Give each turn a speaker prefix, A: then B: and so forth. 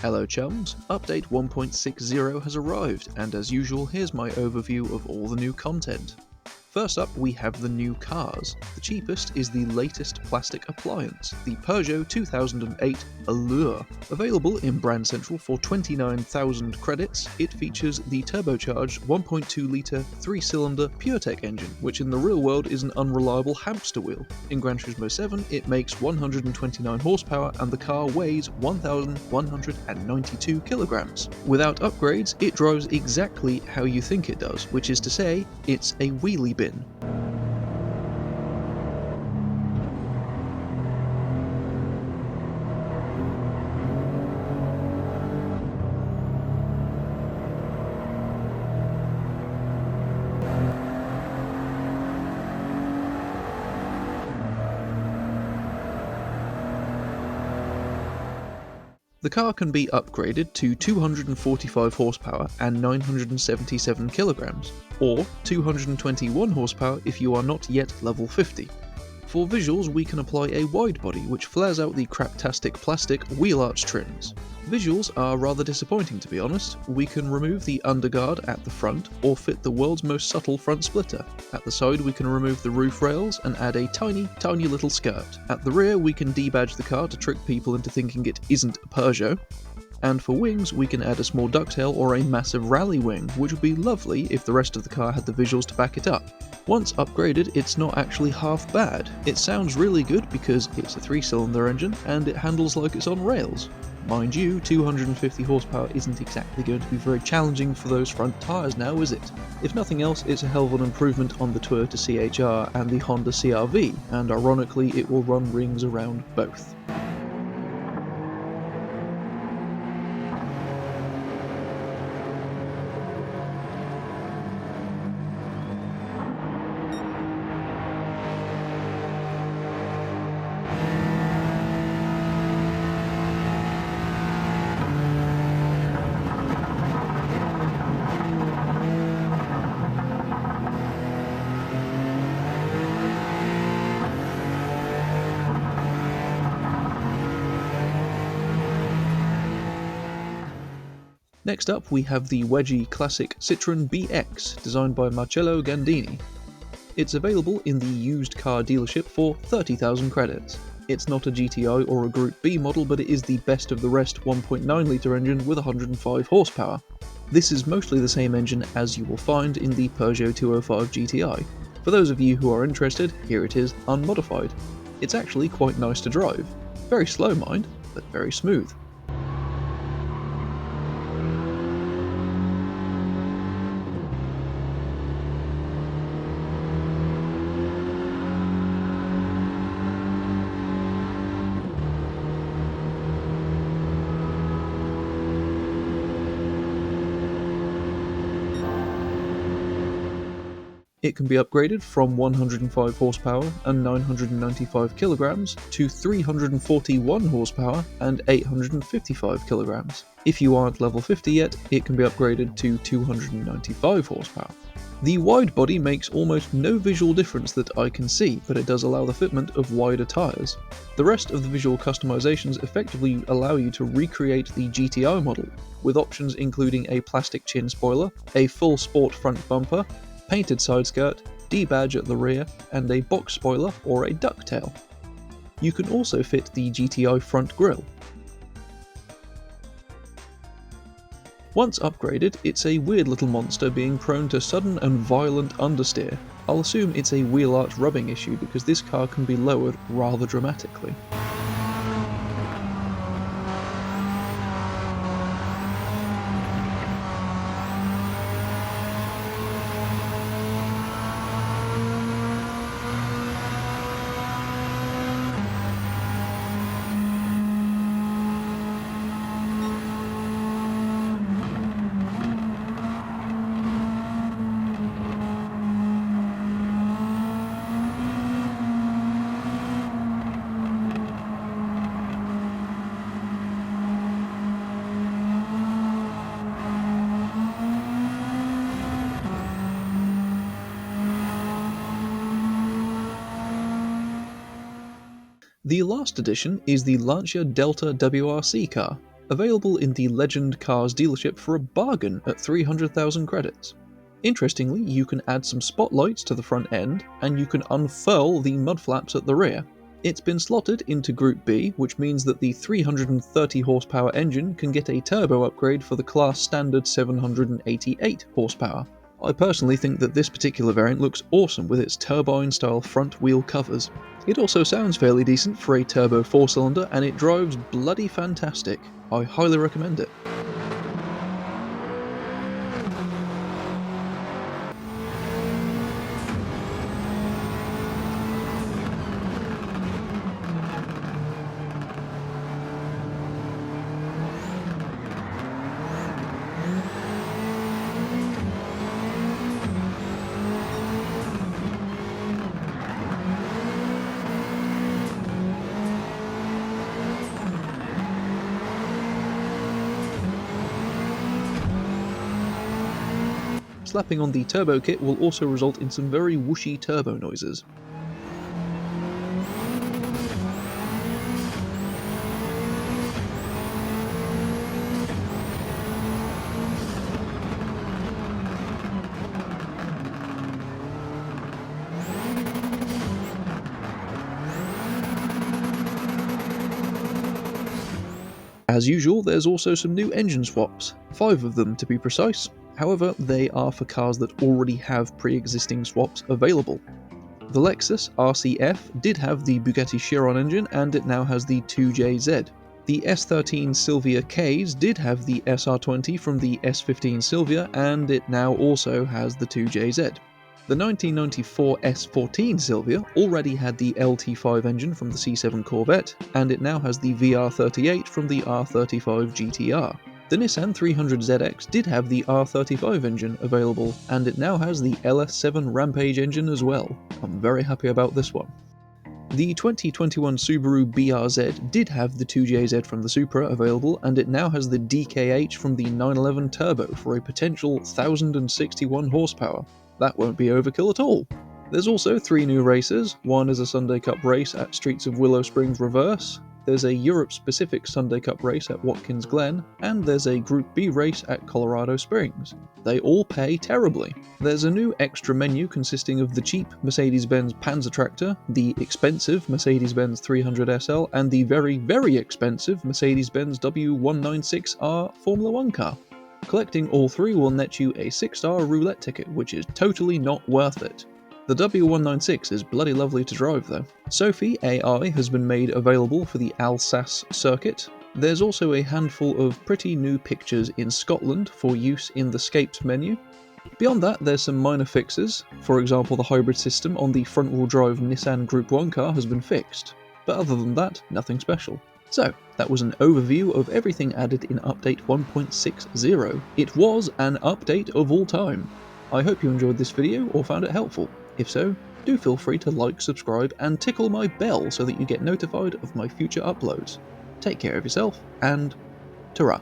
A: Hello chums, update 1.60 has arrived, and as usual here's my overview of all the new content. First up we have the new cars. The cheapest is the latest plastic appliance, the Peugeot 2008 Allure. Available in Brand Central for 29,000 credits, it features the turbocharged 1.2 litre 3-cylinder PureTech engine, which in the real world is an unreliable hamster wheel. In Gran Turismo 7 it makes 129 horsepower and the car weighs 1,192 kilograms. Without upgrades, it drives exactly how you think it does, which is to say, it's a wheelie bin. The car can be upgraded to 245 horsepower and 977 kilograms, or 221 horsepower if you are not yet level 50. For visuals, we can apply a wide body which flares out the craptastic plastic wheel arch trims. Visuals are rather disappointing, to be honest. We can remove the underguard at the front or fit the world's most subtle front splitter. At the side we can remove the roof rails and add a tiny little skirt. At the rear we can debadge the car to trick people into thinking it isn't a Peugeot. And for wings we can add a small ducktail or a massive rally wing, which would be lovely if the rest of the car had the visuals to back it up. Once upgraded, it's not actually half bad. It sounds really good because it's a 3-cylinder engine and it handles like it's on rails. Mind you, 250 horsepower isn't exactly going to be very challenging for those front tyres now, is it? If nothing else, it's a hell of an improvement on the Toyota CHR and the Honda CR-V, and ironically it will run rings around both. Next up we have the wedgy classic Citroen BX, designed by Marcello Gandini. It's available in the used car dealership for 30,000 credits. It's not a GTI or a Group B model, but it is the best of the rest 1.9 litre engine with 105 horsepower. This is mostly the same engine as you will find in the Peugeot 205 GTI. For those of you who are interested, here it is unmodified. It's actually quite nice to drive. Very slow mind, but very smooth. It can be upgraded from 105 horsepower and 995 kilograms to 341 horsepower and 855 kilograms. If you aren't level 50 yet, it can be upgraded to 295 horsepower. The wide body makes almost no visual difference that I can see, but it does allow the fitment of wider tyres. The rest of the visual customizations effectively allow you to recreate the GTI model, with options including a plastic chin spoiler, a full sport front bumper, painted side skirt, D-badge at the rear, and a box spoiler or a ducktail. You can also fit the GTI front grille. Once upgraded, it's a weird little monster being prone to sudden and violent understeer. I'll assume it's a wheel arch rubbing issue because this car can be lowered rather dramatically. The last addition is the Lancia Delta WRC car. available in the Legend Cars dealership for a bargain at 300,000 credits. Interestingly, you can add some spotlights to the front end, and you can unfurl the mud flaps at the rear. It's been slotted into Group B, which means that the 330 horsepower engine can get a turbo upgrade for the class standard 788 horsepower. I personally think that this particular variant looks awesome with its turbine-style front wheel covers. It also sounds fairly decent for a turbo 4-cylinder, and it drives bloody fantastic. I highly recommend it. Slapping on the turbo kit will also result in some very whooshy turbo noises. As usual, there's also some new engine swaps, 5 of them to be precise. However, they are for cars that already have pre-existing swaps available. The Lexus RCF did have the Bugatti Chiron engine, and it now has the 2JZ. The S13 Silvia Ks did have the SR20 from the S15 Silvia, and it now also has the 2JZ. The 1994 S14 Silvia already had the LT5 engine from the C7 Corvette, and it now has the VR38 from the R35 GTR. The Nissan 300ZX did have the R35 engine available, and it now has the LS7 Rampage engine as well. I'm very happy about this one. The 2021 Subaru BRZ did have the 2JZ from the Supra available, and it now has the DKH from the 911 Turbo for a potential 1061 horsepower. That won't be overkill at all. There's also 3 new races. One is a Sunday Cup race at Streets of Willow Springs Reverse. There's a Europe-specific Sunday Cup race at Watkins Glen, and there's a Group B race at Colorado Springs. They all pay terribly. There's a new extra menu consisting of the cheap Mercedes-Benz Panzer Tractor, the expensive Mercedes-Benz 300 SL, and the very, very expensive Mercedes-Benz W196R Formula 1 car. Collecting all 3 will net you a 6-star roulette ticket, which is totally not worth it. The W196 is bloody lovely to drive though. Sophie AI has been made available for the Alsace circuit. There's also a handful of pretty new pictures in Scotland for use in the Scaped menu. Beyond that, there's some minor fixes. For example, the hybrid system on the front-wheel drive Nissan Group 1 car has been fixed. But other than that, nothing special. So, that was an overview of everything added in Update 1.60. It was an update of all time. I hope you enjoyed this video or found it helpful. If so, do feel free to like, subscribe, and tickle my bell so that you get notified of my future uploads. Take care of yourself, and ta-ra.